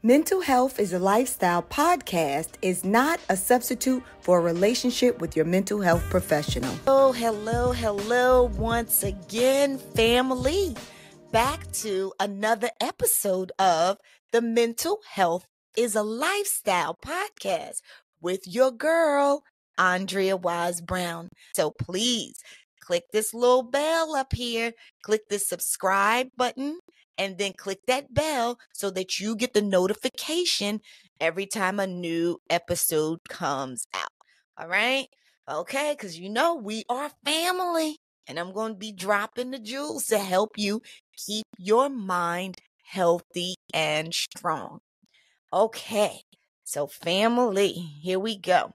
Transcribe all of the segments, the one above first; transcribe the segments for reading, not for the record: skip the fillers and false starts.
Mental Health is a Lifestyle podcast is not a substitute for a relationship with your mental health professional. Oh, hello once again, family. Back to another episode of the Mental Health is a Lifestyle podcast with your girl, Andrea Wise Brown. So please click this little bell up here, click this subscribe button, and then click that bell so that you get the notification every time a new episode comes out. All right? Okay, because you know we are family, and I'm going to be dropping the jewels to help you keep your mind healthy and strong. Okay, so family, here we go.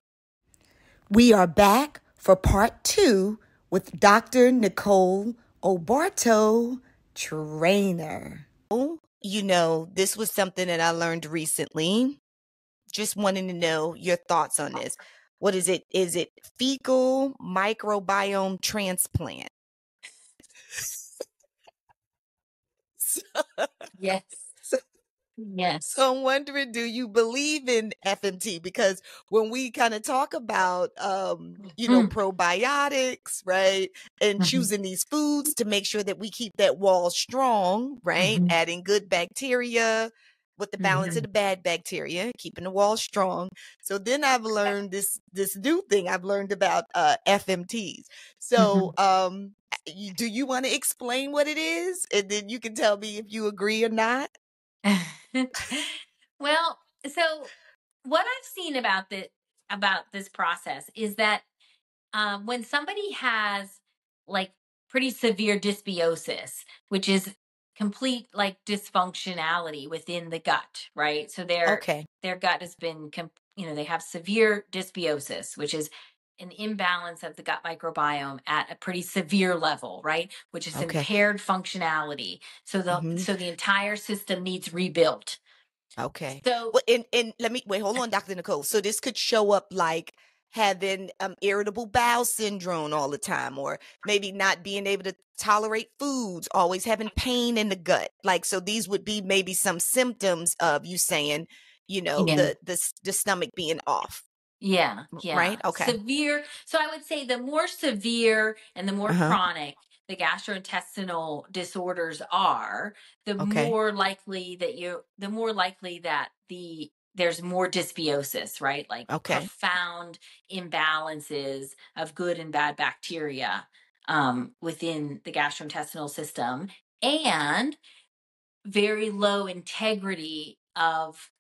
We are back for part 2 with Dr. Nicole O'Barto-Trainer. You know, this was something that I learned recently. Just wanting to know your thoughts on this. What is it? Is it fecal microbiome transplant? Yes. Yes. So I'm wondering, do you believe in FMT? Because when we kind of talk about, probiotics, right, and choosing these foods to make sure that we keep that wall strong, right, adding good bacteria with the balance of the bad bacteria, keeping the wall strong. So then I've learned this new thing. I've learned about FMTs. So do you want to explain what it is, and then you can tell me if you agree or not? Well, so what I've seen about this process is that when somebody has like pretty severe dysbiosis, which is complete like dysfunctionality within the gut, right? So their gut has been, they have severe dysbiosis, which is an imbalance of the gut microbiome at a pretty severe level, right? Which is impaired functionality. So the entire system needs rebuilt. Okay. So, well, and let me wait. Hold on, Dr. Nicole. So this could show up like having irritable bowel syndrome all the time, or maybe not being able to tolerate foods, always having pain in the gut. Like, so these would be maybe some symptoms of you saying, the stomach being off. Yeah. Right. Okay. Severe. So I would say the more severe and the more chronic the gastrointestinal disorders are, the more likely that there's more dysbiosis, right? Like profound imbalances of good and bad bacteria within the gastrointestinal system, and very low integrity of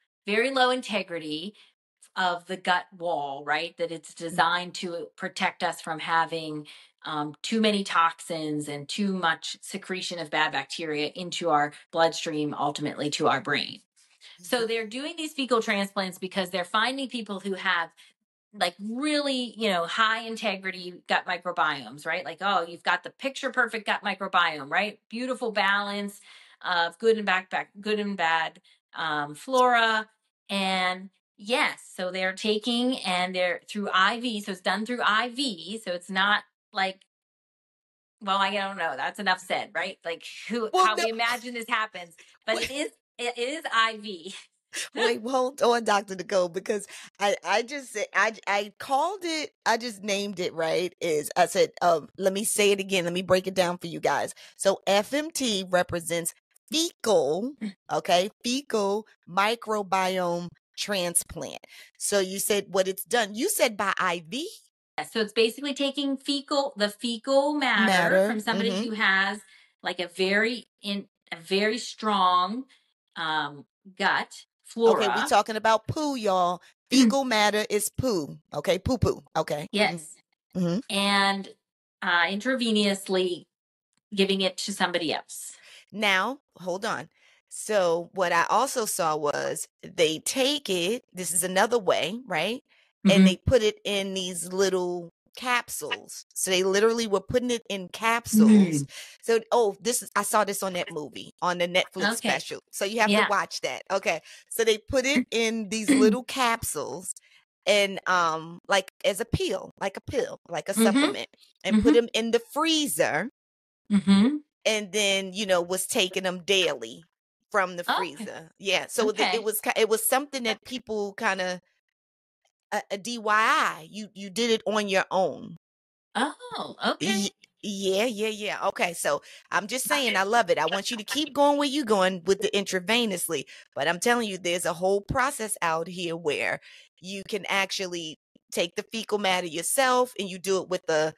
the gut wall, right? That it's designed to protect us from having too many toxins and too much secretion of bad bacteria into our bloodstream, ultimately to our brain. So they're doing these fecal transplants because they're finding people who have like really, high integrity gut microbiomes, right? Like, oh, you've got the picture perfect gut microbiome, right? Beautiful balance of good and bad flora. And yes, so they're taking and they're through IV. So it's done through IV. So it's not like, well, I don't know. That's enough said, right? Like we imagine this happens, but it is IV. Wait, hold on, Dr. Nicole, because I just said, I called it, I just named it, right? I said, let me say it again. Let me break it down for you guys. So FMT represents fecal microbiome transplant. So you said what it's done. You said by IV? So it's basically taking the fecal matter from somebody who has like a very strong gut flora. Okay, we're talking about poo, y'all. Fecal matter is poo. Okay, poo. Okay. Yes. And intravenously giving it to somebody else. Now, hold on. So what I also saw was they take it, this is another way, right? And they put it in these little capsules. So they literally were putting it in capsules. So, I saw this on that movie, on the Netflix special. So you have to watch that. Okay. So they put it in these little capsules and like as a pill, like a supplement, and put them in the freezer. And then, was taking them daily. from the Oh, freezer. Yeah. So okay. it was something that people kind of a DIY. You did it on your own. Oh, okay. Yeah. Okay, so I'm just saying, I love it. I want you to keep going where you're going with the intravenously, but I'm telling you, there's a whole process out here where you can actually take the fecal matter yourself, and you do it with a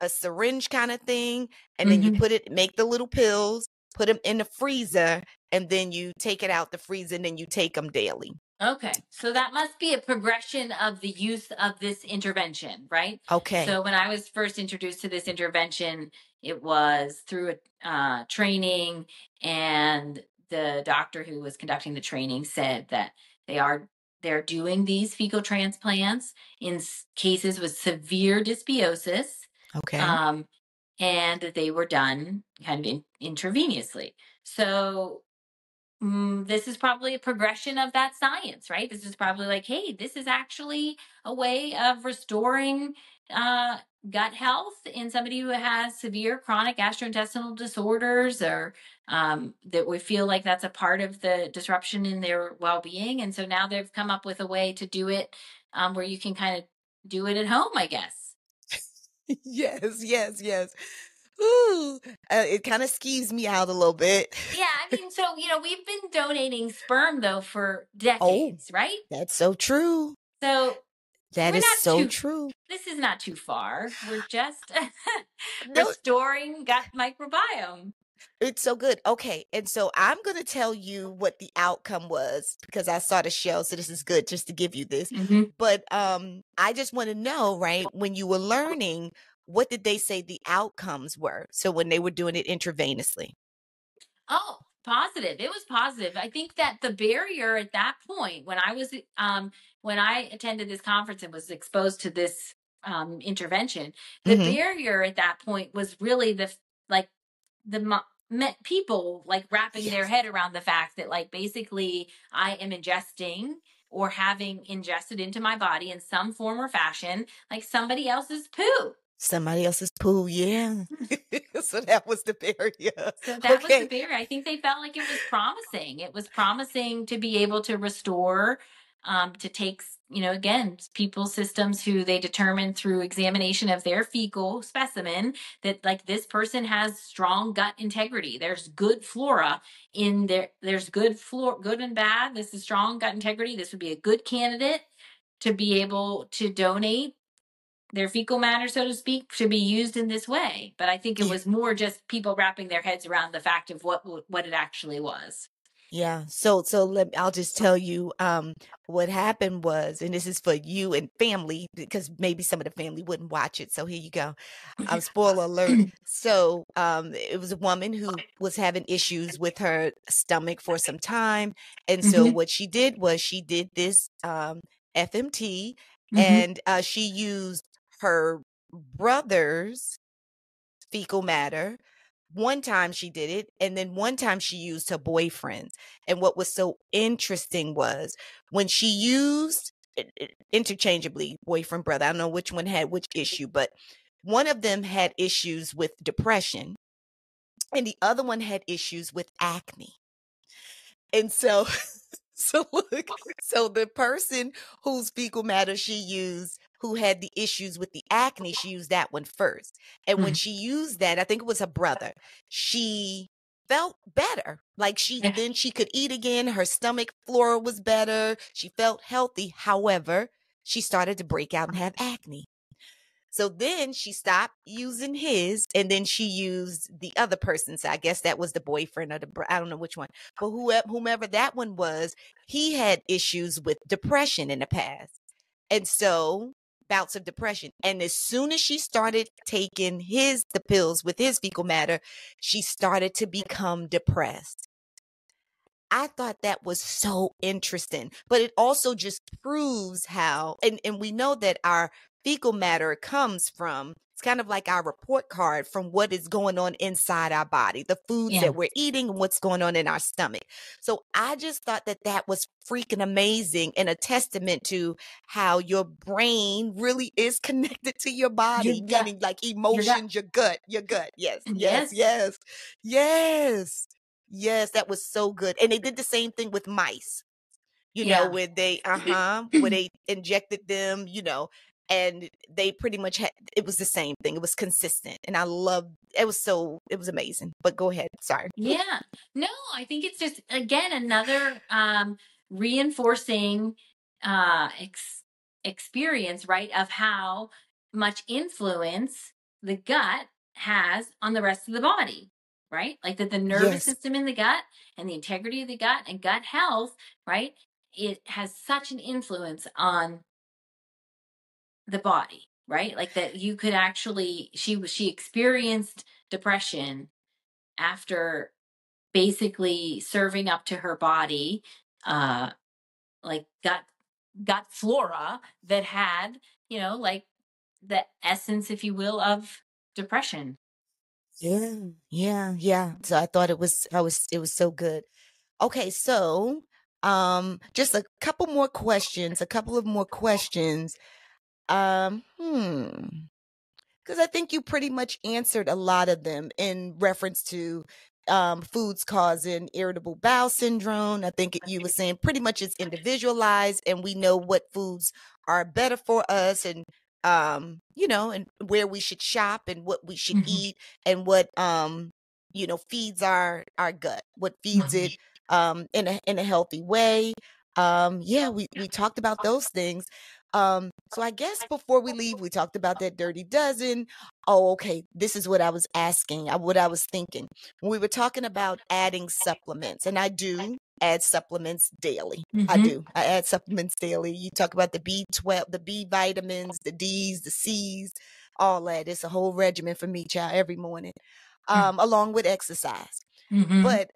syringe kind of thing, and then you make the little pills, put them in the freezer, and then you take it out the freezer, and then you take them daily. Okay, so that must be a progression of the use of this intervention, right? Okay. So when I was first introduced to this intervention, it was through a training, and the doctor who was conducting the training said that they're doing these fecal transplants in cases with severe dysbiosis, Okay. um, and that they were done kind of intravenously. So this is probably a progression of that science, right? This is probably like, hey, this is actually a way of restoring gut health in somebody who has severe chronic gastrointestinal disorders, or that we feel like that's a part of the disruption in their well-being. And so now they've come up with a way to do it where you can kind of do it at home, I guess. Yes. Ooh, it kind of skeeves me out a little bit. Yeah, I mean, so, we've been donating sperm, though, for Oh, decades, right? that's so true. So That we're is not so too, true. this is not too far. We're just No, restoring gut microbiome. it's so good. Okay, and so I'm going to tell you what the outcome was, because I saw the show, so this is good just to give you this. But I just want to know, right, when you were learning, what did they say the outcomes were? So when they were doing it intravenously. Oh, positive. It was positive. I think that the barrier at that point, when I attended this conference and was exposed to this intervention, the barrier at that point was really like the people like wrapping their Yes. head around the fact that, like, basically I am ingesting or having ingested into my body in some form or fashion like somebody else's poo. Somebody else's poo, yeah. So that was the barrier. So that was the Okay. barrier. I think they felt like it was promising. It was promising to be able to restore, to take, again, people's systems who they determine through examination of their fecal specimen that, like, this person has strong gut integrity. There's good flora in there. There's good and bad. This is strong gut integrity. This would be a good candidate to be able to donate their fecal matter, so to speak, to be used in this way. But I think it was more just people wrapping their heads around the fact of what it actually was. Yeah. So I'll just tell you what happened was, and this is for you and family, because maybe some of the family wouldn't watch it. So here you go. Spoiler alert. So it was a woman who was having issues with her stomach for some time. And so what she did was she did this FMT, and she used her brother's fecal matter. One time she did it, and then one time she used her boyfriend's. And what was so interesting was when she used interchangeably, boyfriend, brother, I don't know which one had which issue, but one of them had issues with depression, and the other one had issues with acne. And so so look, so the person whose fecal matter she used, who had the issues with the acne, she used that one first. And when she used that, I think it was her brother, she felt better. Like then she could eat again. Her stomach flora was better. She felt healthy. However, she started to break out and have acne. So then she stopped using his, and then she used the other person's. I guess that was the boyfriend or I don't know which one, but whomever that one was, he had issues with depression in the past. And so bouts of depression. And as soon as she started taking the pills with his fecal matter, she started to become depressed. I thought that was so interesting, but it also just proves how, and we know that our fecal matter comes from, it's kind of like our report card from what is going on inside our body, the foods that we're eating and what's going on in our stomach. So I just thought that was freaking amazing, and a testament to how your brain really is connected to your body, meaning like emotions, your gut. Yes. Yes, that was so good. And they did the same thing with mice, Yeah. where they injected them, and they pretty much had, it was the same thing. It was consistent. And I loved, it was amazing. But go ahead. Sorry. Yeah. No, I think it's just, again, another reinforcing experience, right, of how much influence the gut has on the rest of the body, right? Like that the nervous Yes. system in the gut and the integrity of the gut and gut health, right? It has such an influence on the body, right? Like that you could actually, she experienced depression after basically serving up to her body uh like gut flora that had, like the essence, if you will, of depression. Yeah. Yeah. Yeah. So I thought it was so good. Okay. So, just a couple of more questions. Um, hmm. Because I think you pretty much answered a lot of them in reference to foods causing irritable bowel syndrome. I think you were saying pretty much it's individualized, and we know what foods are better for us, and and where we should shop and what we should Mhm. eat, and what feeds our gut, what feeds Mhm. it in a healthy way. Yeah, we talked about those things. So I guess before we leave, we talked about that dirty dozen. Oh, okay. This is what I was asking, what I was thinking. We were talking about adding supplements, and I do add supplements daily. I Mhm. do. I add supplements daily. You talk about the B12, the B vitamins, the D's, the C's, all that. It's a whole regimen for me, child, every morning, along with exercise. Mhm. But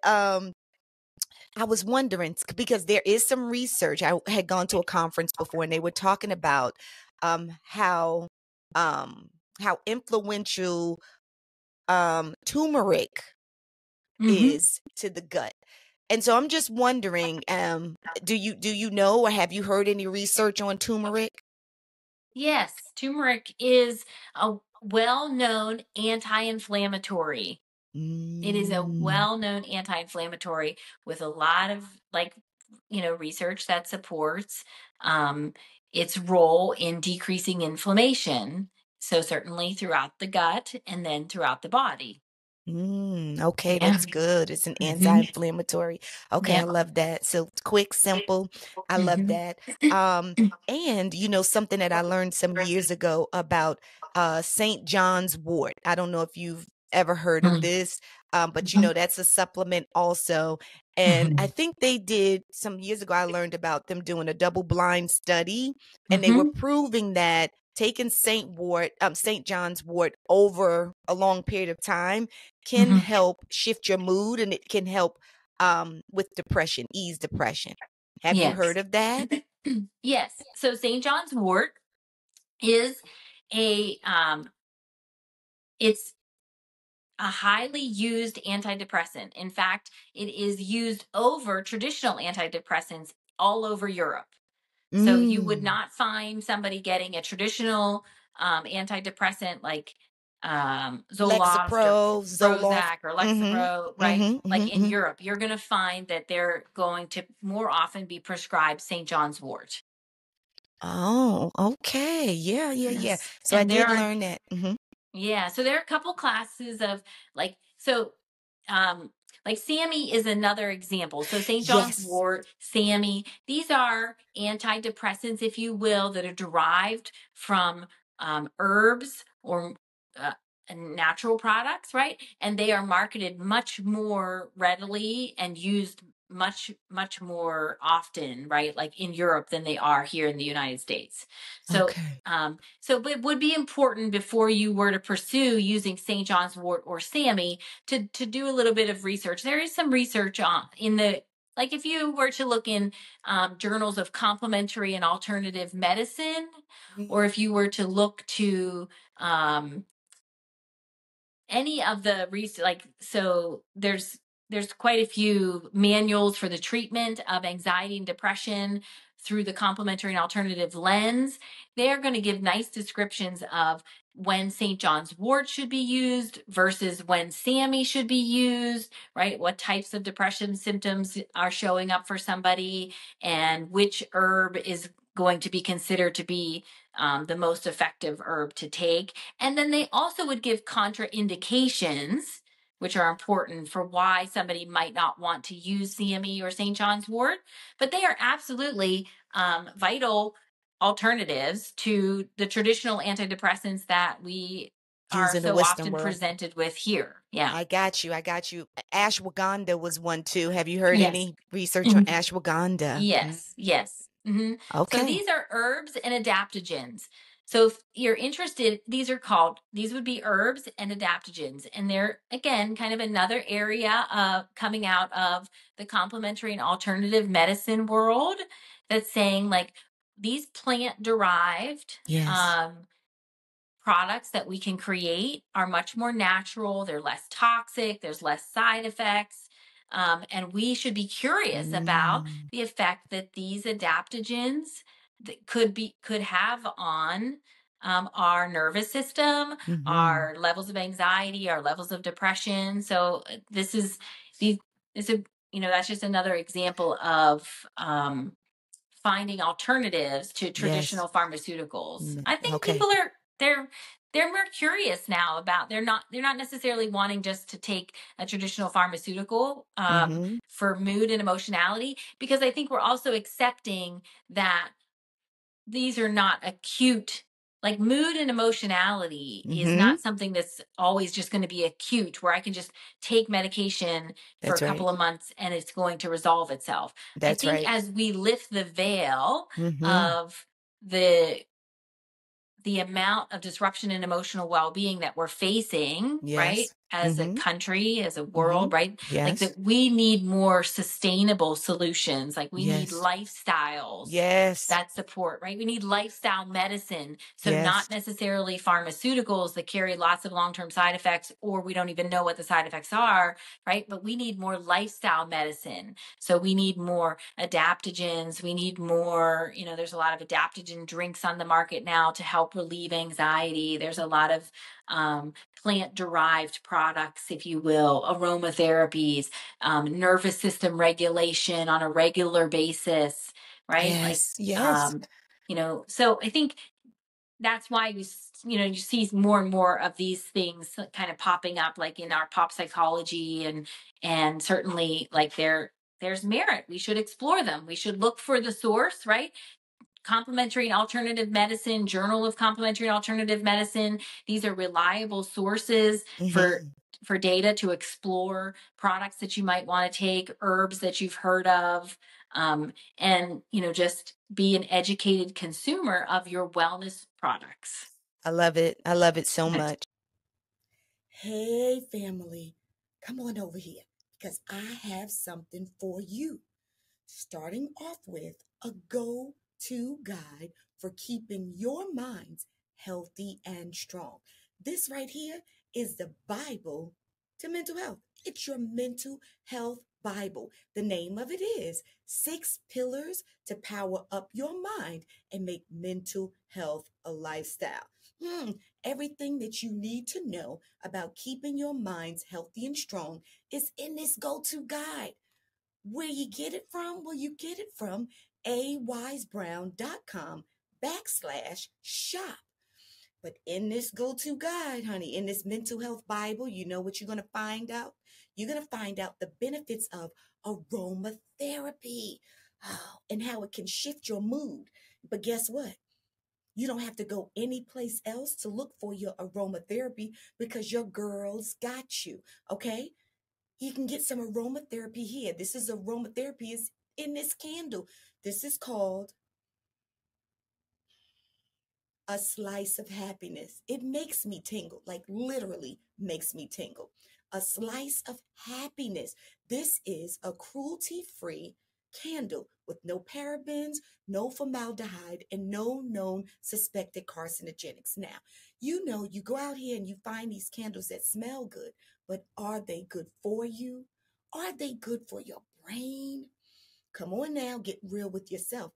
I was wondering because there is some research. I had gone to a conference before, and they were talking about how influential turmeric Mhm. is to the gut. And so I'm just wondering, do you know, or have you heard any research on turmeric? Yes, turmeric is a well-known anti-inflammatory. It is a Mm, well-known anti-inflammatory with a lot of, like, research that supports um, its role in decreasing inflammation. So certainly throughout the gut and then throughout the body. okay, Yeah. that's good. It's an Hmm. anti-inflammatory. Okay, I Yep. love that. So quick, simple. I love Hmm. that. And something that I learned some years ago about St. John's wort. I don't know if you've ever heard of this, but that's a supplement also. And I think they did some years ago. I learned about them doing a double-blind study, and they were Hmm. proving that taking St. John's wort over a long period of time can Hmm. help shift your mood, and it can help with depression, ease depression. Have you Yes. heard of that? Yes. So St. John's wort is it's a highly used antidepressant. In fact, it is used over traditional antidepressants all over Europe. So you would Mm. not find somebody getting a traditional antidepressant like Zoloft or Lexapro, Zoloft. Prozac or Mm-hmm. Lexapro, right? Mm-hmm. Like Mm-hmm. in Mm-hmm. Europe, you're going to find that they're going to more often be prescribed St. John's wort. Oh, okay. Yeah, yeah, yeah. Yes. So I And there did are, learn that. Mm-hmm. yeah, so there are a couple classes of, like, so um like SAMI is another example. So St. John's Yes. wort, SAMI, these are antidepressants, if you will, that are derived from herbs or uh, natural products, right? And they are marketed much more readily and used much more often, right? Like in Europe than they are here in the United States. So Okay. so it would be important before you were to pursue using St. John's wort or SAMI to do a little bit of research. There is some research on in the, like, if you were to look in journals of complementary and alternative medicine, or if you were to look to um, any of the research, like, so there's quite a few manuals for the treatment of anxiety and depression through the complementary and alternative lens. They're going to give nice descriptions of when St. John's wort should be used versus when SAMI should be used, right? What types of depression symptoms are showing up for somebody, and which herb is going to be considered to be the most effective herb to take. And then they also would give contraindications, which are important for why somebody might not want to use CME or St. John's wort, but they are absolutely vital alternatives to the traditional antidepressants that we are Using the so Western often world. presented with here. Yeah. I got you. Ashwagandha was one too. Have you heard Yes. any research on ashwagandha? Yes. Yes. So Okay. these are herbs and adaptogens. So if you're interested, these would be herbs and adaptogens. And they're, again, kind of another area of coming out of the complementary and alternative medicine world that's saying, like, these plant derived Yes. products that we can create are much more natural. They're less toxic. There's less side effects. And we should be curious about the effect that these adaptogens that could have on our nervous system, our levels of anxiety, our levels of depression. So this is that's just another example of finding alternatives to traditional pharmaceuticals. I think Okay. people are they're more curious now about they're not necessarily wanting just to take a traditional pharmaceutical for mood and emotionality, because I think we're also accepting that these are not acute. Like, mood and emotionality is not something that's always just going to be acute, where I can just take medication for a couple of months and it's going to resolve itself. I think as we lift the veil of the amount of disruption in emotional well-being that we're facing, right, as a country, as a world, right? Like, that we need more sustainable solutions. Like, we need lifestyles that support, right? We need lifestyle medicine. So not necessarily pharmaceuticals that carry lots of long-term side effects, or we don't even know what the side effects are, right? But we need more lifestyle medicine. So we need more adaptogens. We need more, there's a lot of adaptogen drinks on the market now to help relieve anxiety. There's a lot of plant-derived products, if you will, aromatherapies, nervous system regulation on a regular basis, right? So I think that's why you see more and more of these things kind of popping up, like in our pop psychology, and certainly, like, there's merit. We should explore them. We should look for the source, right? Complementary and Alternative Medicine, Journal of Complementary and Alternative Medicine. These are reliable sources for data to explore products that you might want to take, herbs that you've heard of, and just be an educated consumer of your wellness products. I love it. I love it so much. Hey, family, come on over here, because I have something for you. Starting off with a go-to guide for keeping your minds healthy and strong. This right here is the Bible to mental health. It's your mental health Bible. The name of it is 6 Pillars to Power Up Your Mind and Make Mental Health a Lifestyle. Everything that you need to know about keeping your minds healthy and strong is in this go-to guide. Where you get it from? Well, you get it from awisebrown.com/shop. But in this go-to guide, honey, in this mental health Bible, you know what you're going to find out? You're going to find out the benefits of aromatherapy, and how it can shift your mood. But guess what? You don't have to go any place else to look for your aromatherapy, because your girls got you, okay? You can get some aromatherapy here. This is aromatherapy is in this candle. This is called a slice of happiness. It makes me tingle, like literally makes me tingle. A slice of happiness. This is a cruelty-free candle with no parabens, no formaldehyde, and no known suspected carcinogenics. Now, you go out here and you find these candles that smell good, but are they good for you? Are they good for your brain? Come on now, get real with yourself.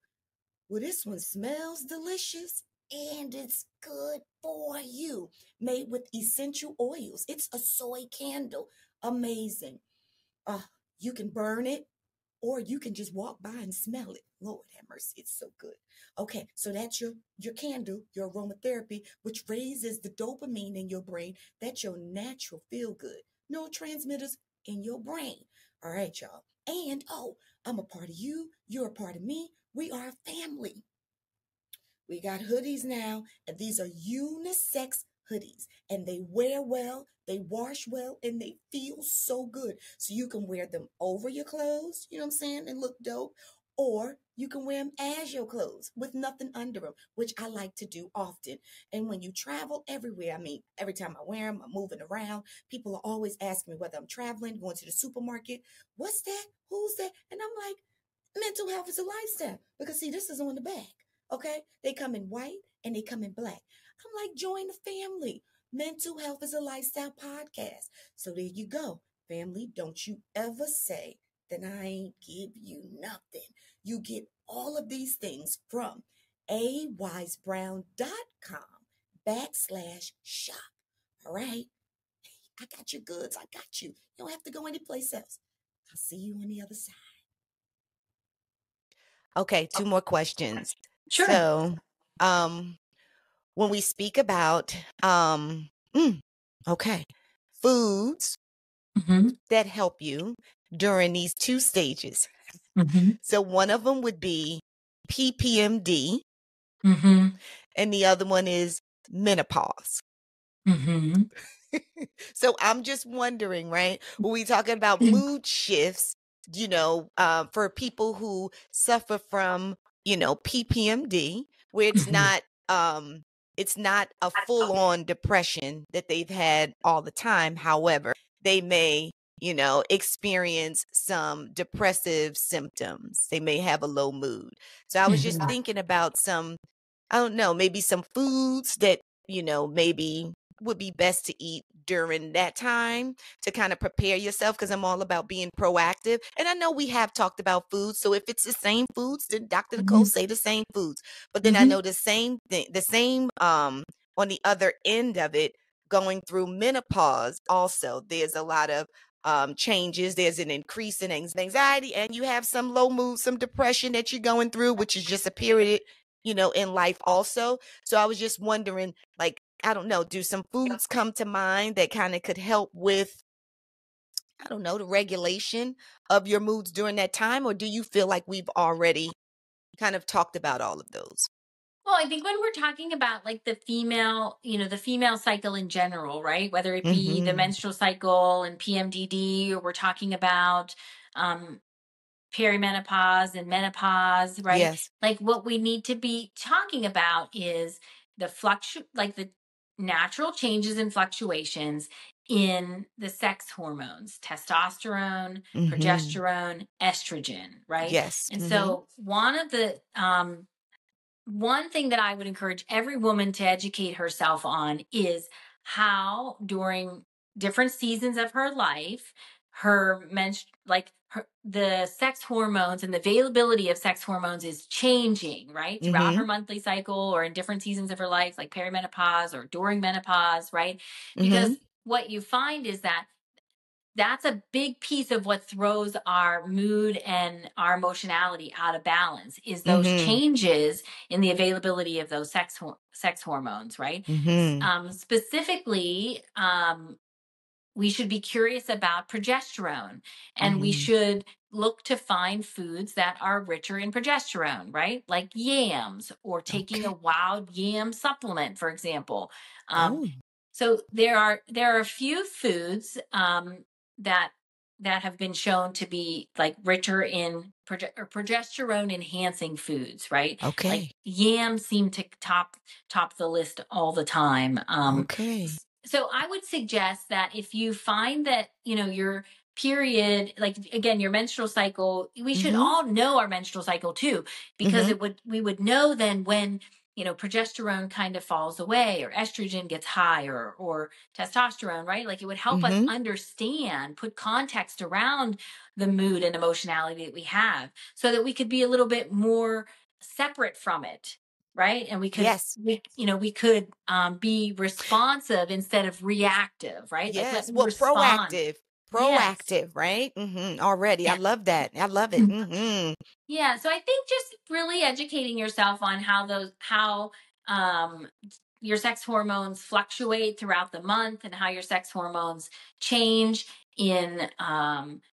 Well, this one smells delicious and it's good for you, made with essential oils. It's a soy candle. Amazing. You can burn it, or you can just walk by and smell it. Lord have mercy, it's so good. Okay, so that's your candle, your aromatherapy, which raises the dopamine in your brain. That's your natural feel good neurotransmitters in your brain. All right, y'all. And I'm a part of you. You're a part of me. We are a family. We got hoodies now, and these are unisex hoodies, and they wear well, they wash well, and they feel so good. So you can wear them over your clothes, you know what I'm saying, and look dope, or you can wear them as your clothes with nothing under them, which I like to do often. And when you travel everywhere, I mean, every time I wear them, I'm moving around. People are always asking me whether I'm traveling, going to the supermarket. What's that? Who's that? And I'm like, mental health is a lifestyle. Because see, this is on the back. Okay, they come in white and they come in black. I'm like, join the family. Mental Health is a Lifestyle podcast. So there you go, family. Don't you ever say that I ain't give you nothing. You get all of these things from awisebrown.com/shop. All right, I got your goods. I got you. You don't have to go anyplace else. I'll see you on the other side. Okay, two more questions. Sure. So, when we speak about, okay, foods Mm-hmm. that help you during these two stages. Mm-hmm. So one of them would be PPMD, Mm-hmm. and the other one is menopause. Mm-hmm. So I'm just wondering, right? When we talking about mood shifts, for people who suffer from, PPMD, where it's not a full-on depression that they've had all the time. However, they may, experience some depressive symptoms. They may have a low mood. So I was just thinking about I don't know, maybe some foods that, maybe would be best to eat during that time to kind of prepare yourself, because I'm all about being proactive. And I know we have talked about foods. So if it's the same foods, then Dr. Nicole say the same foods. But then I know the same thing, on the other end of it, going through menopause also, there's a lot of changes. There's an increase in anxiety, and you have some low mood, some depression that you're going through, which is just a period, in life also. So I was just wondering, like, I don't know, do some foods come to mind that kind of could help with, I don't know, the regulation of your moods during that time? Or do you feel like we've already kind of talked about all of those? Well, I think when we're talking about like the female cycle in general, right? Whether it be the Mm-hmm. menstrual cycle and PMDD, or we're talking about perimenopause and menopause, right? Yes. Like what we need to be talking about is the natural changes and fluctuations in the sex hormones, testosterone, Mm-hmm. progesterone, estrogen, right? Yes. And Mm-hmm. so one thing that I would encourage every woman to educate herself on is how during different seasons of her life, the sex hormones and the availability of sex hormones is changing, right? Throughout Mm-hmm. her monthly cycle or in different seasons of her life, like perimenopause or during menopause, right? Mm-hmm. Because what you find is that that's a big piece of what throws our mood and our emotionality out of balance, is those Mm-hmm. changes in the availability of those sex hormones, right? Mm-hmm. Specifically, we should be curious about progesterone, and we Mm-hmm. should look to find foods that are richer in progesterone, right? Like yams, or taking Okay. a wild yam supplement, for example. Um, Oh. so there are a few foods that have been shown to be like richer in progesterone enhancing foods, right? Like Okay. yams seem to top the list all the time. Okay. So I would suggest that if you find that, your period, like again, your menstrual cycle, we should Mm-hmm. all know our menstrual cycle too, because Mm-hmm. we would know then when, progesterone kind of falls away, or estrogen gets high, or testosterone, right? Like it would help us Mm-hmm. understand, put context around the mood and emotionality that we have, so that we could be a little bit more separate from it, right? And we could, Yes. we could be responsive instead of reactive, right? Like, let Yes. me Well, respond. proactive. Yes. Proactive, right? Already. I Yeah. love that. I love it. Yeah. So I think just really educating yourself on how um, your sex hormones fluctuate throughout the month and how your sex hormones change in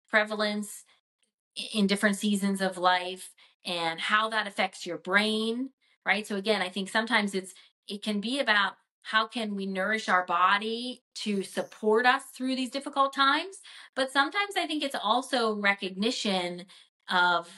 prevalence in different seasons of life and how that affects your brain, right? So again, I think sometimes it can be about how can we nourish our body to support us through these difficult times, but sometimes I think it's also recognition of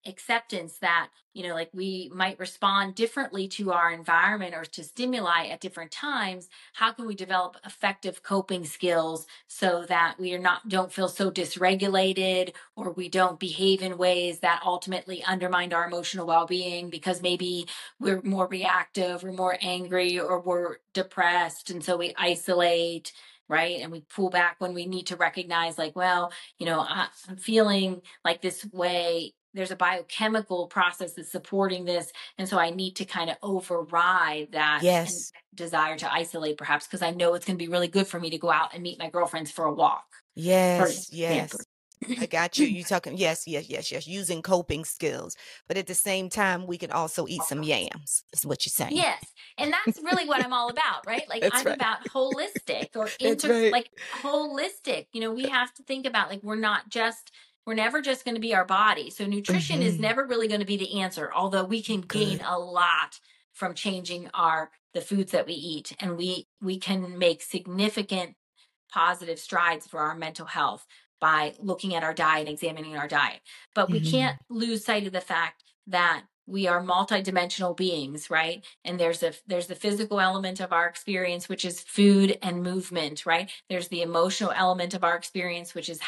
acceptance that, like we might respond differently to our environment or to stimuli at different times. How can we develop effective coping skills so that we don't feel so dysregulated, or we don't behave in ways that ultimately undermine our emotional well-being because maybe we're more reactive or more angry or we're depressed, and so we isolate, right? And we pull back when we need to recognize, like, well, I'm feeling like this way. There's a biochemical process that's supporting this, and so I need to kind of override that and Yes. desire to isolate, perhaps because I know it's going to be really good for me to go out and meet my girlfriends for a walk, for Yes. example. Yes. I got you. You talking, yes, yes, yes, yes, using coping skills. But at the same time, we can also eat some yams, is what you're saying. Yes. And that's really what I'm all about, right? Like, That's I'm right. about holistic or That's right. like holistic. We have to think about, like, we're never just going to be our body. So nutrition is Mm-hmm. never really going to be the answer, although we can gain Good. a lot from changing the foods that we eat, and we can make significant positive strides for our mental health by looking at our diet, examining our diet. But we Mm-hmm. can't lose sight of the fact that we are multidimensional beings, right? And there's the physical element of our experience, which is food and movement, right? There's the emotional element of our experience, which is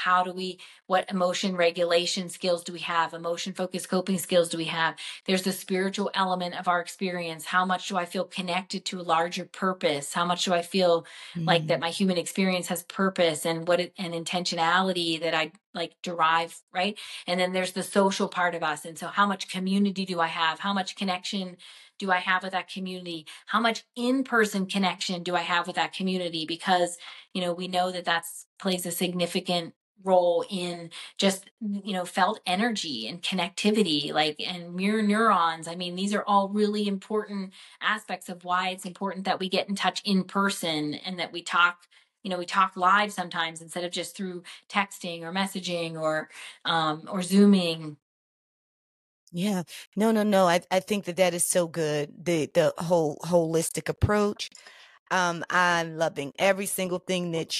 what emotion regulation skills do we have? Emotion focused coping skills do we have? There's the spiritual element of our experience. How much do I feel connected to a larger purpose? How much do I feel like that my human experience has purpose and and intentionality that I like derive, right? And then there's the social part of us. And so how much community do I have? How much connection do I have with that community? How much in-person connection do I have with that community? Because, we know that that's plays a significant role in just, felt energy and connectivity, like, and mirror neurons. I mean, these are all really important aspects of why it's important that we get in touch in person and that we talk live sometimes instead of just through texting or messaging or zooming. Yeah. No, no, no. I think that is so good. The whole holistic approach. I'm loving every single thing that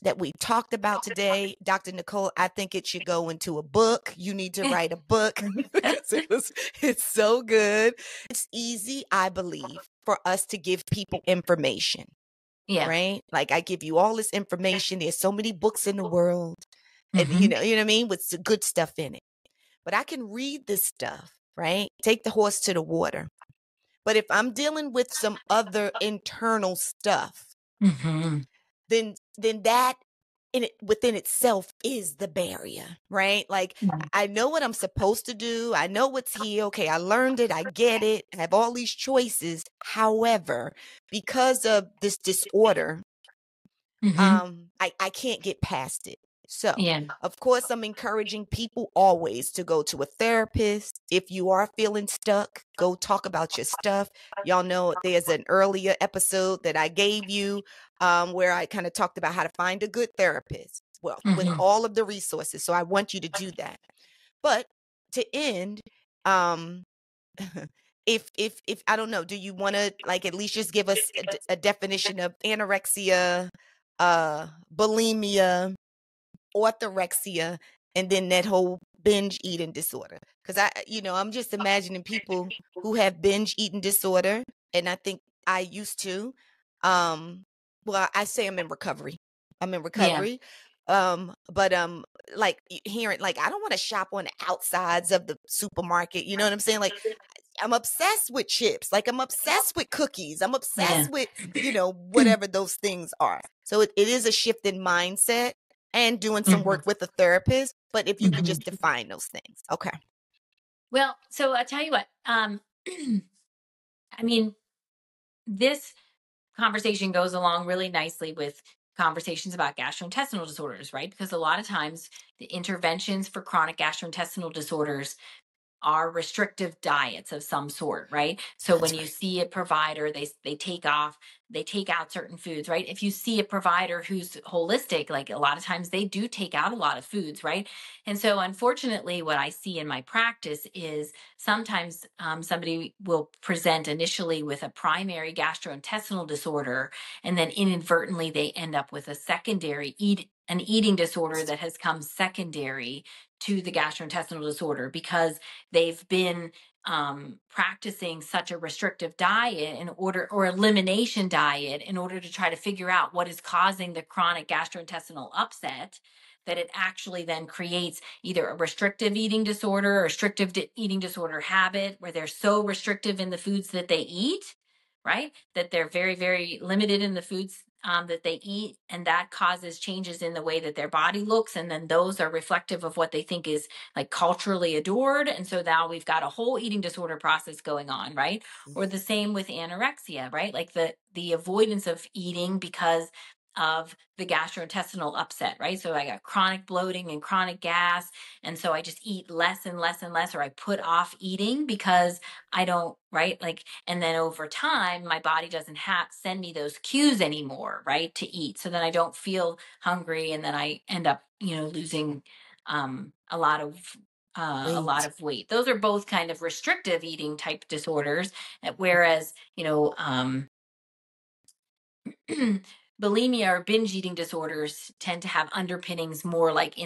that we talked about today, Dr. Nicole. I think it should go into a book. You need to write a book because it's so good. It's easy, I believe, for us to give people information, Yeah. right? Like I give you all this information. There's so many books in the world, and Mm-hmm. you know what I mean, with the good stuff in it. But I can read this stuff, right? Take the horse to the water. But if I'm dealing with some other internal stuff, Mm-hmm. then that within itself is the barrier, right? Like I know what I'm supposed to do. I know what's here. Okay, I learned it. I get it. I have all these choices. However, because of this disorder, Mm-hmm. I can't get past it. So, Yeah. of course, I'm encouraging people always to go to a therapist. If you are feeling stuck, go talk about your stuff. Y'all know there's an earlier episode that I gave you where I kind of talked about how to find a good therapist. Well, with Mm-hmm. all of the resources. So I want you to do that. But to end, um, if I don't know, do you want to like at least just give us a definition of anorexia, bulimia, orthorexia, and then that whole binge eating disorder? Because I'm just imagining people who have binge eating disorder, and I think I used to. Um, well, I say I'm in recovery. I'm in Yeah. recovery. But like hearing like I don't want to shop on the outsides of the supermarket. You know what I'm saying? Like I'm obsessed with chips. Like I'm obsessed with cookies. I'm Yeah. obsessed with, whatever those things are. So it is a shift in mindset and doing some Mm-hmm. work with a therapist. But if you could Mm-hmm. just define those things. Okay. Well, so I'll tell you what. I mean, this conversation goes along really nicely with conversations about gastrointestinal disorders, right? Because a lot of times the interventions for chronic gastrointestinal disorders are restrictive diets of some sort, right? So when That's you right. see a provider, they take out certain foods, right? If you see a provider who's holistic, like a lot of times they do take out a lot of foods, right? And so unfortunately, what I see in my practice is sometimes somebody will present initially with a primary gastrointestinal disorder, and then inadvertently they end up with a secondary an eating disorder that has come secondary to the gastrointestinal disorder because they've been practicing such a restrictive diet in order, or elimination diet, in order to try to figure out what is causing the chronic gastrointestinal upset, that it actually then creates either a restrictive eating disorder or restrictive eating disorder habit, where they're so restrictive in the foods that they eat, right? That they're very, very limited in the foods that they eat. And that causes changes in the way that their body looks. And then those are reflective of what they think is like culturally adored. And so now we've got a whole eating disorder process going on, right? Or the same with anorexia, right? Like the avoidance of eating because of the gastrointestinal upset, right? So I got chronic bloating and chronic gas. And so I just eat less and less and less, or I put off eating because I don't, right? Like, and then over time, my body doesn't send me those cues anymore, right? To eat. So then I don't feel hungry. And then I end up, losing a lot of Wait. weight. Those are both kind of restrictive eating type disorders, whereas bulimia or binge eating disorders tend to have underpinnings more like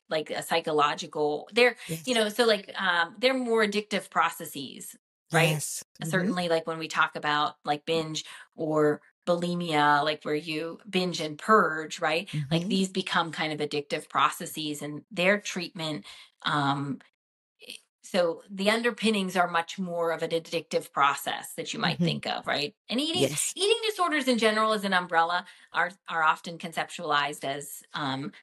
like a psychological. They're Yes. so like they're more addictive processes, right? Yes. Mm-hmm. Certainly, like when we talk about like binge or bulimia, like where you binge and purge, right? Like Mm-hmm. these become kind of addictive processes, and their treatment um so the underpinnings are much more of an addictive process that you might Mm-hmm. think of, right? And Yes. eating disorders in general as an umbrella are often conceptualized as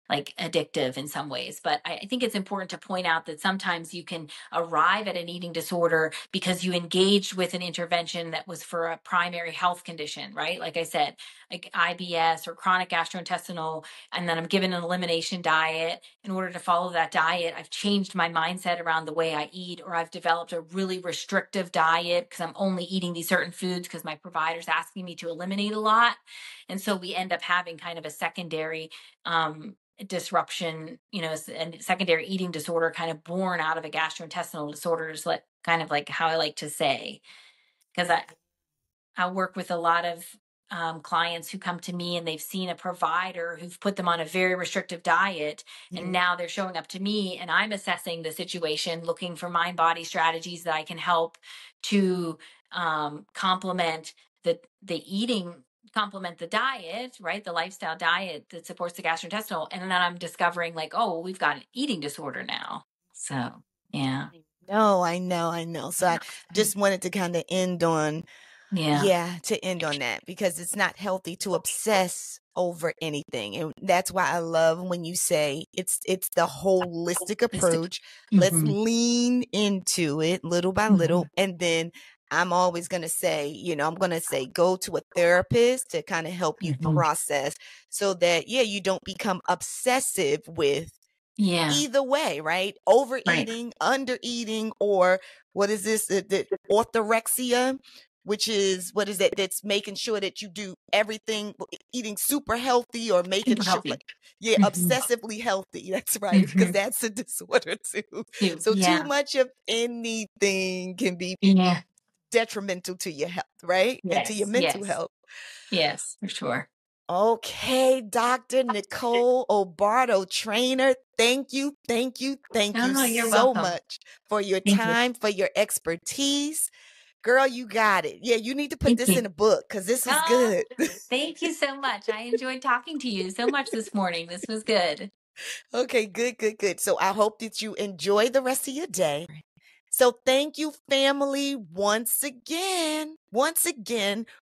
like addictive in some ways. But I think it's important to point out that sometimes you can arrive at an eating disorder because you engaged with an intervention that was for a primary health condition, right? Like I said, like IBS or chronic gastrointestinal, and then I'm given an elimination diet. In order to follow that diet, I've changed my mindset around the way I eat, or I've developed a really restrictive diet because I'm only eating these certain foods because my provider's asking me to eliminate a lot. And so we end up having kind of a secondary disruption, and secondary eating disorder kind of born out of a gastrointestinal disorder, is like kind of like how I like to say. Because I work with a lot of clients who come to me and they've seen a provider who've put them on a very restrictive diet. And Mm-hmm. now they're showing up to me and I'm assessing the situation, looking for mind body strategies that I can help to complement complement the diet, right? The lifestyle diet that supports the gastrointestinal. And then I'm discovering like, oh, well, we've got an eating disorder now. So, yeah. No, I know. So I just wanted to kind of end on, Yeah. to end on that, because it's not healthy to obsess over anything. And that's why I love when you say it's the holistic approach. Let's Mm-hmm. lean into it little by little. And then I'm always going to say, I'm going to say, go to a therapist to kind of help you Mm-hmm. process so that, you don't become obsessive with Yeah. either way, right? Right. Overeating, undereating, or what is this? The orthorexia, which is, what is that? That's making sure that you do everything, eating super healthy or making Super sure, healthy. Mm-hmm. obsessively healthy. That's right, because Mm-hmm. that's a disorder too. Too. So too Yeah. much of anything can be Yeah. detrimental to your health, right? And to your Yes. mental Yes. health. Yes, for sure. Okay, Dr. Nicole O'Barto-Trainer, thank you Oh, you're so welcome. much for your Thank you. time, for your expertise. Girl, you got it. Yeah, you need to put Thank this you. in a book because this was Oh, good. thank you so much. I enjoyed talking to you so much this morning. This was good. Okay, good. So I hope that you enjoy the rest of your day. So thank you, family, once again,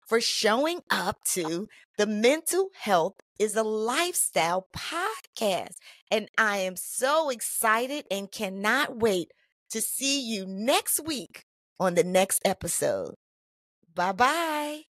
for showing up to the Mental Health is a Lifestyle podcast. And I am so excited and cannot wait to see you next week on the next episode. Bye-bye.